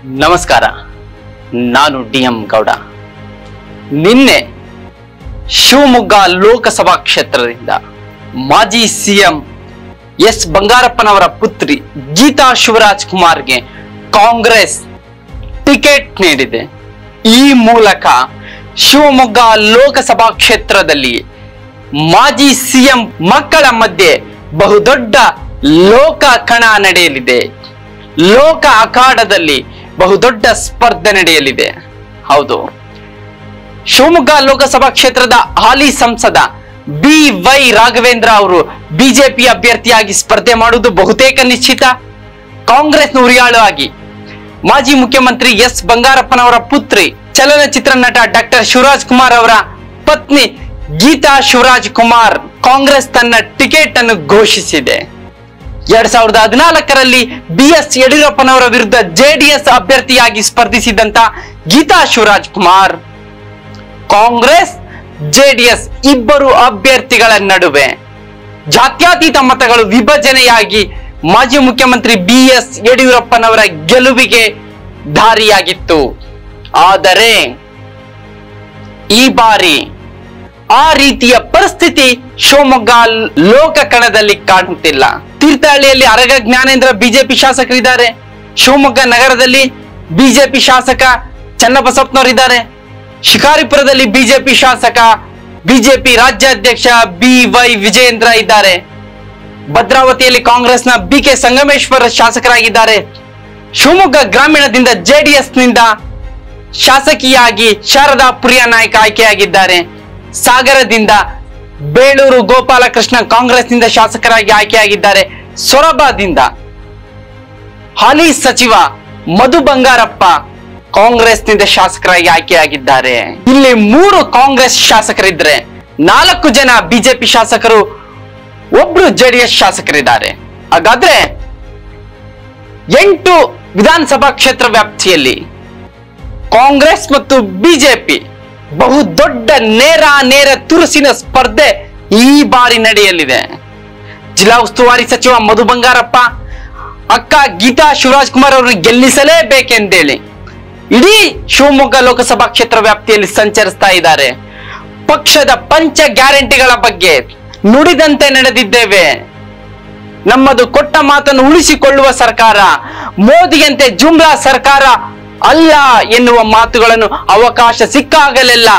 ನಮಸ್ಕಾರ, ನಾನು ಡಿ.ಎಂ. ಗೌಡ. ನಿನ್ನೆ ಶಿವಮೊಗ್ಗ ಲೋಕಸಭಾ ಕ್ಷೇತ್ರದಿಂದ ಮಾಜಿ ಸಿಎಂ ಎಸ್ ಬಂಗಾರಪ್ಪನವರ ಪುತ್ರಿ ಗೀತಾ ಶಿವರಾಜ್ ಕುಮಾರ್ಗೆ ಕಾಂಗ್ರೆಸ್ ಟಿಕೆಟ್ ನೀಡಿದೆ. ಈ ಮೂಲಕ ಶಿವಮೊಗ್ಗ ಲೋಕಸಭಾ ಕ್ಷೇತ್ರದಲ್ಲಿ ಮಾಜಿ ಸಿಎಂ ಮಕ್ಕಳ ಮಧ್ಯೆ ಬಹುದೊಡ್ಡ ಲೋಕ ಕಣ ನಡೆಯಲಿದೆ. ಲೋಕ ಅಖಾಡದಲ್ಲಿ ಬಹುದೊಡ್ಡ ಸ್ಪರ್ಧೆ ನಡೆಯಲಿದೆ. ಹೌದು, ಶಿವಮೊಗ್ಗ ಲೋಕಸಭಾ ಕ್ಷೇತ್ರದ ಹಾಲಿ ಸಂಸದ ಬಿ.ವೈ. ರಾಘವೇಂದ್ರ ಅವರು ಬಿಜೆಪಿ ಅಭ್ಯರ್ಥಿಯಾಗಿ ಸ್ಪರ್ಧೆ ಮಾಡುವುದು ಬಹುತೇಕ ನಿಶ್ಚಿತ. ಕಾಂಗ್ರೆಸ್ನ ಉರಿಯಾಳು ಆಗಿ ಮಾಜಿ ಮುಖ್ಯಮಂತ್ರಿ ಎಸ್ ಬಂಗಾರಪ್ಪನವರ ಪುತ್ರಿ ಚಲನಚಿತ್ರ ನಟ ಡಾಕ್ಟರ್ ಶಿವರಾಜ್ ಕುಮಾರ್ ಅವರ ಪತ್ನಿ ಗೀತಾ ಶಿವರಾಜ್ ಕುಮಾರ್ ಕಾಂಗ್ರೆಸ್ ತನ್ನ ಟಿಕೆಟ್ ಅನ್ನು ಘೋಷಿಸಿದೆ. 2014ರಲ್ಲಿ ಬಿ.ಎಸ್. ಯಡಿಯೂರಪ್ಪನವರ ವಿರುದ್ಧ ಜೆಡಿಎಸ್ ಅಭ್ಯರ್ಥಿಯಾಗಿ ಸ್ಪರ್ಧಿಸಿದಂತ ಗೀತಾ ಶಿವರಾಜ್ ಕುಮಾರ್ ಕಾಂಗ್ರೆಸ್ ಜೆಡಿಎಸ್ ಇಬ್ಬರು ಅಭ್ಯರ್ಥಿಗಳ ನಡುವೆ ಜಾತ್ಯತೀತ ಮತಗಳು ವಿಭಜನೆಯಾಗಿ ಮಾಜಿ ಮುಖ್ಯಮಂತ್ರಿ ಬಿ.ಎಸ್. ಯಡಿಯೂರಪ್ಪನವರ ಗೆಲುವಿಗೆ ದಾರಿಯಾಗಿತ್ತು. ಆದರೆ ಈ ಬಾರಿ ಆ ರೀತಿಯ ಪರಿಸ್ಥಿತಿ ಶಿವಮೊಗ್ಗ ಲೋಕ ಕಣದಲ್ಲಿ ಕಾಣುತ್ತಿಲ್ಲ. ತೀರ್ಥಹಳ್ಳಿಯಲ್ಲಿ ಅರಗ ಜ್ಞಾನೇಂದ್ರ ಬಿಜೆಪಿ ಶಾಸಕರಿದ್ದಾರೆ. ಶಿವಮೊಗ್ಗ ನಗರದಲ್ಲಿ ಬಿಜೆಪಿ ಶಾಸಕ ಚನ್ನಬಸಪ್ಪನವರಿದ್ದಾರೆ. ಶಿಕಾರಿಪುರದಲ್ಲಿ ಬಿಜೆಪಿ ಶಾಸಕ ಬಿಜೆಪಿ ರಾಜ್ಯಾಧ್ಯಕ್ಷ ಬಿ.ವೈ. ವಿಜಯೇಂದ್ರ ಇದ್ದಾರೆ. ಭದ್ರಾವತಿಯಲ್ಲಿ ಕಾಂಗ್ರೆಸ್ನ ಬಿ.ಕೆ. ಸಂಗಮೇಶ್ವರ ಶಾಸಕರಾಗಿದ್ದಾರೆ. ಶಿವಮೊಗ್ಗ ಗ್ರಾಮೀಣದಿಂದ ಜೆಡಿಎಸ್ ನಿಂದ ಶಾಸಕಿಯಾಗಿ ಶಾರದಾ ಪ್ರಿಯಾ ನಾಯ್ಕ ಆಯ್ಕೆಯಾಗಿದ್ದಾರೆ. ಸಾಗರದಿಂದ ಬೇಳೂರು ಗೋಪಾಲಕೃಷ್ಣ ಕಾಂಗ್ರೆಸ್ನಿಂದ ಶಾಸಕರಾಗಿ ಆಯ್ಕೆಯಾಗಿದ್ದಾರೆ. ಸೊರಬದಿಂದ ಹಾಲಿ ಸಚಿವ ಮಧು ಬಂಗಾರಪ್ಪ ಕಾಂಗ್ರೆಸ್ನಿಂದ ಶಾಸಕರಾಗಿ ಆಯ್ಕೆಯಾಗಿದ್ದಾರೆ. ಇಲ್ಲಿ 3 ಕಾಂಗ್ರೆಸ್ ಶಾಸಕರಿದ್ರೆ 4 ಜನ ಬಿಜೆಪಿ ಶಾಸಕರು, 1 ಜೆಡಿಎಸ್ ಶಾಸಕರಿದ್ದಾರೆ. ಹಾಗಾದ್ರೆ 8 ವಿಧಾನಸಭಾ ಕ್ಷೇತ್ರ ವ್ಯಾಪ್ತಿಯಲ್ಲಿ ಕಾಂಗ್ರೆಸ್ ಮತ್ತು ಬಿಜೆಪಿ ಬಹುದೊಡ್ಡ ನೇರ ತುರುಸಿನ ಸ್ಪರ್ಧೆ ಈ ಬಾರಿ ನಡೆಯಲಿದೆ. ಜಿಲ್ಲಾ ಉಸ್ತುವಾರಿ ಸಚಿವ ಮಧು ಬಂಗಾರಪ್ಪ ಅಕ್ಕ ಗೀತಾ ಶಿವರಾಜ್ ಕುಮಾರ್ ಅವರನ್ನು ಗೆಲ್ಲಿಸಲೇಬೇಕೆಂದೇಳಿ ಇಡೀ ಶಿವಮೊಗ್ಗ ಲೋಕಸಭಾ ಕ್ಷೇತ್ರ ವ್ಯಾಪ್ತಿಯಲ್ಲಿ ಸಂಚರಿಸ್ತಾ ಇದ್ದಾರೆ. ಪಕ್ಷದ ಪಂಚ ಗ್ಯಾರಂಟಿಗಳ ಬಗ್ಗೆ ನುಡಿದಂತೆ ನಡೆದಿದ್ದೇವೆ, ನಮ್ಮದು ಕೊಟ್ಟ ಮಾತನ್ನು ಉಳಿಸಿಕೊಳ್ಳುವ ಸರ್ಕಾರ, ಮೋದಿಯಂತೆ ಜುಮ್ಲಾ ಸರ್ಕಾರ ಅಲ್ಲ ಎನ್ನುವ ಮಾತುಗಳನ್ನು ಅವಕಾಶ ಸಿಕ್ಕಾಗಲೆಲ್ಲ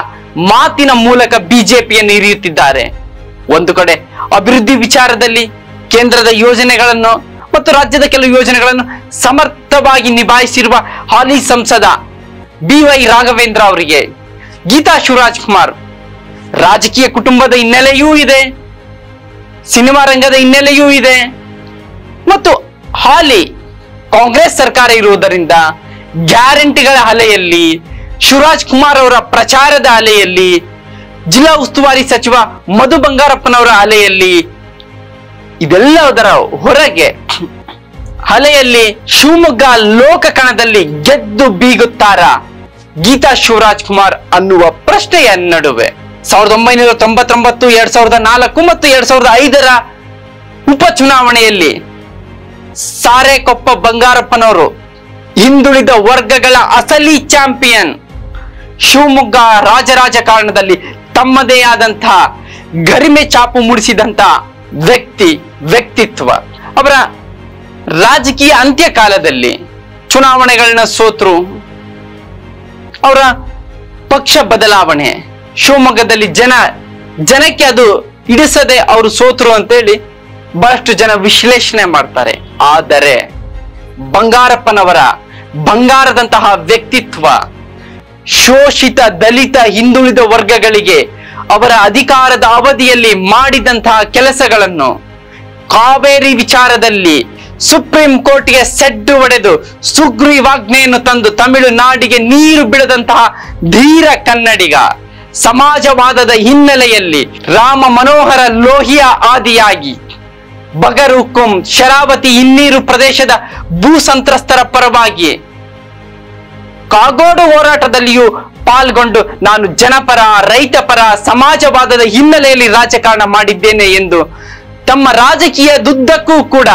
ಮಾತಿನ ಮೂಲಕ ಬಿಜೆಪಿಯನ್ನು ಇರಿಯುತ್ತಿದ್ದಾರೆ. ಒಂದು ಕಡೆ ಅಭಿವೃದ್ಧಿ ವಿಚಾರದಲ್ಲಿ ಕೇಂದ್ರದ ಯೋಜನೆಗಳನ್ನು ಮತ್ತು ರಾಜ್ಯದ ಕೆಲವು ಯೋಜನೆಗಳನ್ನು ಸಮರ್ಥವಾಗಿ ನಿಭಾಯಿಸಿರುವ ಹಾಲಿ ಸಂಸದ ಬಿ.ವೈ. ರಾಘವೇಂದ್ರ ಅವರಿಗೆ ಗೀತಾ ಶಿವರಾಜ್ ಕುಮಾರ್ ರಾಜಕೀಯ ಕುಟುಂಬದ ಹಿನ್ನೆಲೆಯೂ ಇದೆ, ಸಿನಿಮಾ ರಂಗದ ಹಿನ್ನೆಲೆಯೂ ಇದೆ ಮತ್ತು ಹಾಲಿ ಕಾಂಗ್ರೆಸ್ ಸರ್ಕಾರ ಇರುವುದರಿಂದ ಗ್ಯಾರಂಟಿಗಳ ಅಲೆಯಲ್ಲಿ, ಶಿವರಾಜ್ ಕುಮಾರ್ ಅವರ ಪ್ರಚಾರದ ಅಲೆಯಲ್ಲಿ, ಜಿಲ್ಲಾ ಉಸ್ತುವಾರಿ ಸಚಿವ ಮಧು ಬಂಗಾರಪ್ಪನವರ ಅಲೆಯಲ್ಲಿ, ಇದೆಲ್ಲದರ ಹೊರಗೆ ಅಲೆಯಲ್ಲಿ ಶಿವಮೊಗ್ಗ ಲೋಕ ಕಣದಲ್ಲಿ ಗೆದ್ದು ಬೀಗುತ್ತಾರ ಗೀತಾ ಶಿವರಾಜ್ ಕುಮಾರ್ ಅನ್ನುವ ಪ್ರಶ್ನೆಯ ನಡುವೆ 1999, 2004 ಮತ್ತು 2005ರ ಉಪಚುನಾವಣೆಯಲ್ಲಿ ಸಾರೇಕೊಪ್ಪ ಬಂಗಾರಪ್ಪನವರು ಹಿಂದುಳಿದ ವರ್ಗಗಳ ಅಸಲಿ ಚಾಂಪಿಯನ್, ಶಿವಮೊಗ್ಗ ರಾಜಕಾರಣದಲ್ಲಿ ತಮ್ಮದೇ ಆದಂತಹ ಗರಿಮೆ ಚಾಪು ಮೂಡಿಸಿದಂತ ವ್ಯಕ್ತಿತ್ವ. ಅವರ ರಾಜಕೀಯ ಅಂತ್ಯಕಾಲದಲ್ಲಿ ಚುನಾವಣೆಗಳನ್ನ ಸೋತರು. ಅವರ ಪಕ್ಷ ಬದಲಾವಣೆ ಶಿವಮೊಗ್ಗದಲ್ಲಿ ಜನಕ್ಕೆ ಅದು ಹಿಡಿಸದೆ ಅವರು ಸೋತರು ಅಂತೇಳಿ ಬಹಳಷ್ಟು ಜನ ವಿಶ್ಲೇಷಣೆ ಮಾಡ್ತಾರೆ. ಆದರೆ ಬಂಗಾರಪ್ಪನವರ ಬಂಗಾರದಂತಹ ವ್ಯಕ್ತಿತ್ವ ಶೋಷಿತ ದಲಿತ ಹಿಂದುಳಿದ ವರ್ಗಗಳಿಗೆ ಅವರ ಅಧಿಕಾರದ ಅವಧಿಯಲ್ಲಿ ಮಾಡಿದಂತಹ ಕೆಲಸಗಳನ್ನು ಕಾವೇರಿ ವಿಚಾರದಲ್ಲಿ ಸುಪ್ರೀಂ ಕೋರ್ಟ್ಗೆ ಸೆಡ್ಡು ಹೊಡೆದು ಸುಗ್ರೀವಾಜ್ಞೆಯನ್ನು ತಂದು ತಮಿಳುನಾಡಿಗೆ ನೀರು ಬಿಡದಂತಹ ಧೀರ ಕನ್ನಡಿಗ, ಸಮಾಜವಾದದ ಹಿನ್ನೆಲೆಯಲ್ಲಿ ರಾಮ ಮನೋಹರ ಲೋಹಿಯಾ ಆದಿಯಾಗಿ ಬಗರುಕುಂ ಶರಾವತಿ ಹಿನ್ನೀರು ಪ್ರದೇಶದ ಭೂ ಸಂತ್ರಸ್ತರ ಪರವಾಗಿ ಕಾಗೋಡು ಹೋರಾಟದಲ್ಲಿಯೂ ಪಾಲ್ಗೊಂಡು ನಾನು ಜನಪರ, ರೈತ ಪರ, ಸಮಾಜವಾದದ ಹಿನ್ನೆಲೆಯಲ್ಲಿ ರಾಜಕಾರಣ ಮಾಡಿದ್ದೇನೆ ಎಂದು ತಮ್ಮ ರಾಜಕೀಯದುದ್ದಕ್ಕೂ ಕೂಡ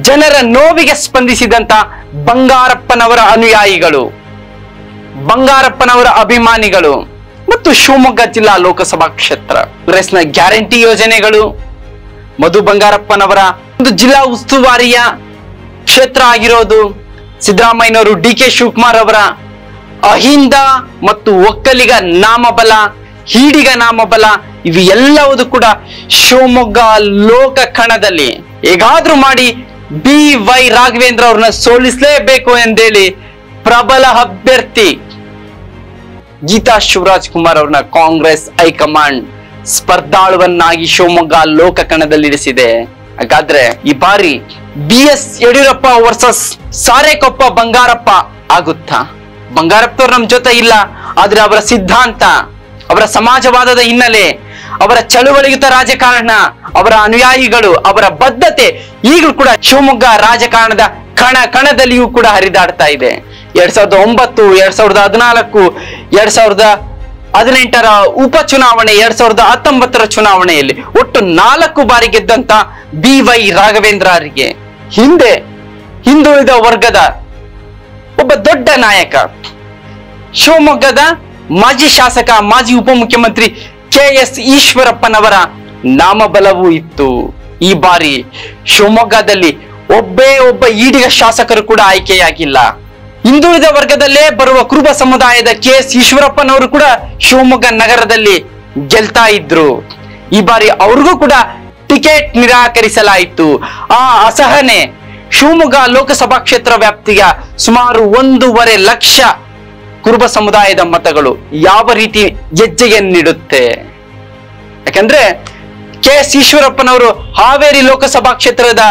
ಜನರ ನೋವಿಗೆ ಸ್ಪಂದಿಸಿದಂತ ಬಂಗಾರಪ್ಪನವರ ಅನುಯಾಯಿಗಳು, ಬಂಗಾರಪ್ಪನವರ ಅಭಿಮಾನಿಗಳು ಮತ್ತು ಶಿವಮೊಗ್ಗ ಜಿಲ್ಲಾ ಲೋಕಸಭಾ ಕ್ಷೇತ್ರ ಕಾಂಗ್ರೆಸ್ನ ಗ್ಯಾರಂಟಿ ಯೋಜನೆಗಳು, ಮಧು ಬಂಗಾರಪ್ಪನವರ ಒಂದು ಜಿಲ್ಲಾ ಉಸ್ತುವಾರಿಯ ಕ್ಷೇತ್ರ ಆಗಿರೋದು, ಸಿದ್ದರಾಮಯ್ಯನವರು DK ಶಿವಕುಮಾರ್ ಅವರ ಅಹಿಂದ ಮತ್ತು ಒಕ್ಕಲಿಗ ನಾಮಬಲ, ಹೀಡಿಗ ನಾಮಬಲ, ಇವು ಎಲ್ಲವೂ ಕೂಡ ಶಿವಮೊಗ್ಗ ಲೋಕ ಕಣದಲ್ಲಿ ಹೇಗಾದ್ರೂ ಮಾಡಿ BY ರಾಘವೇಂದ್ರ ಅವ್ರನ್ನ ಸೋಲಿಸಲೇಬೇಕು ಎಂದೇಳಿ ಪ್ರಬಲ ಅಭ್ಯರ್ಥಿ ಗೀತಾ ಶಿವರಾಜ್ ಕುಮಾರ್ ಅವ್ರನ್ನ ಕಾಂಗ್ರೆಸ್ ಹೈಕಮಾಂಡ್ ಸ್ಪರ್ಧಾಳುವನ್ನಾಗಿ ಶಿವಮೊಗ್ಗ ಲೋಕ ಕಣದಲ್ಲಿ ಇರಿಸಿದೆ. ಹಾಗಾದ್ರೆ ಈ ಬಾರಿ BS ಯಡಿಯೂರಪ್ಪ ವರ್ಸಸ್ ಸಾರೇಕೊಪ್ಪ ಬಂಗಾರಪ್ಪ ಆಗುತ್ತಾ? ಬಂಗಾರಪ್ಪನವ್ರು ನಮ್ ಜೊತೆ ಇಲ್ಲ, ಆದ್ರೆ ಅವರ ಸಿದ್ಧಾಂತ, ಅವರ ಸಮಾಜವಾದದ ಹಿನ್ನೆಲೆ, ಅವರ ಚಳುವಳಿಯುತ ರಾಜಕಾರಣ, ಅವರ ಅನುಯಾಯಿಗಳು, ಅವರ ಬದ್ಧತೆ ಈಗಲೂ ಕೂಡ ಶಿವಮೊಗ್ಗ ರಾಜಕಾರಣದ ಕಣದಲ್ಲಿಯೂ ಕೂಡ ಹರಿದಾಡ್ತಾ ಇದೆ. 2009, 2014, 2018ರ ಉಪಚುನಾವಣೆ, 2019ರ ಚುನಾವಣೆಯಲ್ಲಿ ಒಟ್ಟು 4 ಬಾರಿ ಗೆದ್ದಂತ BY ರಾಘವೇಂದ್ರ ಅವರಿಗೆ ಹಿಂದೆ ಹಿಂದುಳಿದ ವರ್ಗದ ಒಬ್ಬ ದೊಡ್ಡ ನಾಯಕ, ಶಿವಮೊಗ್ಗದ ಮಾಜಿ ಶಾಸಕ, ಮಾಜಿ ಉಪಮುಖ್ಯಮಂತ್ರಿ KS ಈಶ್ವರಪ್ಪನವರ ನಾಮಬಲವೂ ಇತ್ತು. ಈ ಬಾರಿ ಶಿವಮೊಗ್ಗದಲ್ಲಿ ಒಬ್ಬ ಈಡಿಗ ಶಾಸಕರು ಕೂಡ ಆಯ್ಕೆಯಾಗಿಲ್ಲ. ಹಿಂದುಳಿದ ವರ್ಗದಲ್ಲೇ ಬರುವ ಕುರುಬ ಸಮುದಾಯದ KS ಈಶ್ವರಪ್ಪನವರು ಕೂಡ ಶಿವಮೊಗ್ಗ ನಗರದಲ್ಲಿ ಗೆಲ್ತಾ ಇದ್ರು. ಈ ಬಾರಿ ಅವ್ರಿಗೂ ಕೂಡ ಟಿಕೆಟ್ ನಿರಾಕರಿಸಲಾಯಿತು. ಆ ಅಸಹನೆ ಶಿವಮೊಗ್ಗ ಲೋಕಸಭಾ ಕ್ಷೇತ್ರ ವ್ಯಾಪ್ತಿಯ ಸುಮಾರು 1.5 ಲಕ್ಷ ಕುರುಬ ಸಮುದಾಯದ ಮತಗಳು ಯಾವ ರೀತಿ ಹೆಜ್ಜೆಯನ್ನು ನೀಡುತ್ತೆ? ಯಾಕಂದ್ರೆ KS ಈಶ್ವರಪ್ಪನವರು ಹಾವೇರಿ ಲೋಕಸಭಾ ಕ್ಷೇತ್ರದ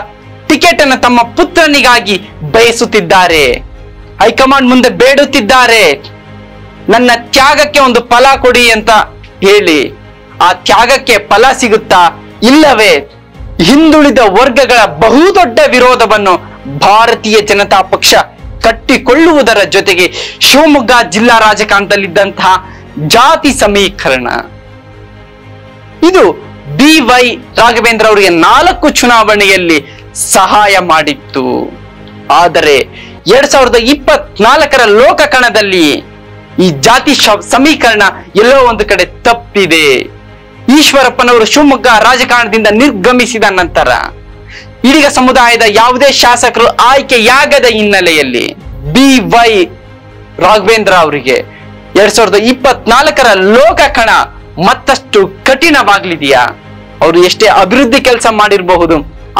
ಟಿಕೆಟ್ ಅನ್ನು ತಮ್ಮ ಪುತ್ರನಿಗಾಗಿ ಬಯಸುತ್ತಿದ್ದಾರೆ. ಹೈಕಮಾಂಡ್ ಮುಂದೆ ಬೇಡುತ್ತಿದ್ದಾರೆ, ನನ್ನ ತ್ಯಾಗಕ್ಕೆ ಒಂದು ಫಲ ಕೊಡಿ ಅಂತ ಹೇಳಿ. ಆ ತ್ಯಾಗಕ್ಕೆ ಫಲ ಸಿಗುತ್ತಾ? ಇಲ್ಲವೇ ಹಿಂದುಳಿದ ವರ್ಗಗಳ ಬಹುದೊಡ್ಡ ವಿರೋಧವನ್ನು ಭಾರತೀಯ ಜನತಾ ಪಕ್ಷ ಕಟ್ಟಿಕೊಳ್ಳುವುದರ ಜೊತೆಗೆ ಶಿವಮೊಗ್ಗ ಜಿಲ್ಲಾ ರಾಜಕಾರಣದಲ್ಲಿದ್ದಂತಹ ಜಾತಿ ಸಮೀಕರಣ ಇದು BY ರಾಘವೇಂದ್ರ ಅವರಿಗೆ 4 ಚುನಾವಣೆಯಲ್ಲಿ ಸಹಾಯ ಮಾಡಿತ್ತು. ಆದರೆ 2024ರ ಲೋಕ ಕಣದಲ್ಲಿ ಈ ಜಾತಿ ಸಮೀಕರಣ ಎಲ್ಲೋ ಒಂದು ಕಡೆ ತಪ್ಪಿದೆ. ಈಶ್ವರಪ್ಪನವರು ಶಿವಮೊಗ್ಗ ರಾಜಕಾರಣದಿಂದ ನಿರ್ಗಮಿಸಿದ ನಂತರ ಈಡಿಗ ಸಮುದಾಯದ ಯಾವುದೇ ಶಾಸಕರು ಆಯ್ಕೆಯಾಗದ ಹಿನ್ನೆಲೆಯಲ್ಲಿ BY ರಾಘವೇಂದ್ರ ಅವರಿಗೆ 2024ರ ಲೋಕ ಕಣ ಮತ್ತಷ್ಟು ಕಠಿಣವಾಗಲಿದೆಯಾ? ಅವರು ಎಷ್ಟೇ ಅಭಿವೃದ್ಧಿ ಕೆಲಸ ಮಾಡಿರಬಹುದು,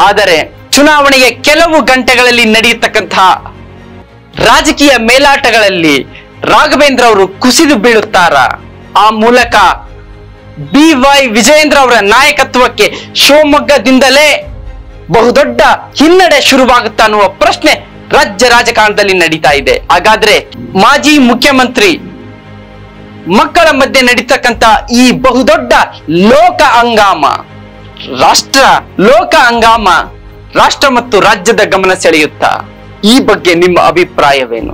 ಆದರೆ ಚುನಾವಣೆಗೆ ಕೆಲವು ಗಂಟೆಗಳಲ್ಲಿ ನಡೆಯತಕ್ಕಂತಹ ರಾಜಕೀಯ ಮೇಲಾಟಗಳಲ್ಲಿ ರಾಘವೇಂದ್ರ ಅವರು ಕುಸಿದು ಬೀಳುತ್ತಾರ? ಆ ಮೂಲಕ BY ವಿಜಯೇಂದ್ರ ಅವರ ನಾಯಕತ್ವಕ್ಕೆ ಶಿವಮೊಗ್ಗದಿಂದಲೇ ಬಹುದೊಡ್ಡ ಹಿನ್ನಡೆ ಶುರುವಾಗುತ್ತಾ ಅನ್ನುವ ಪ್ರಶ್ನೆ ರಾಜ್ಯ ರಾಜಕಾರಣದಲ್ಲಿ ನಡೀತಾ ಇದೆ. ಹಾಗಾದ್ರೆ ಮಾಜಿ ಮುಖ್ಯಮಂತ್ರಿ ಮಕ್ಕಳ ಮಧ್ಯೆ ನಡೀತಕ್ಕಂತ ಈ ಬಹುದೊಡ್ಡ ಲೋಕ ಹಂಗಾಮ, ಲೋಕ ಹಂಗಾಮ ರಾಷ್ಟ್ರ ಮತ್ತು ರಾಜ್ಯದ ಗಮನ ಸೆಳೆಯುತ್ತಾ? ಈ ಬಗ್ಗೆ ನಿಮ್ಮ ಅಭಿಪ್ರಾಯವೇನು?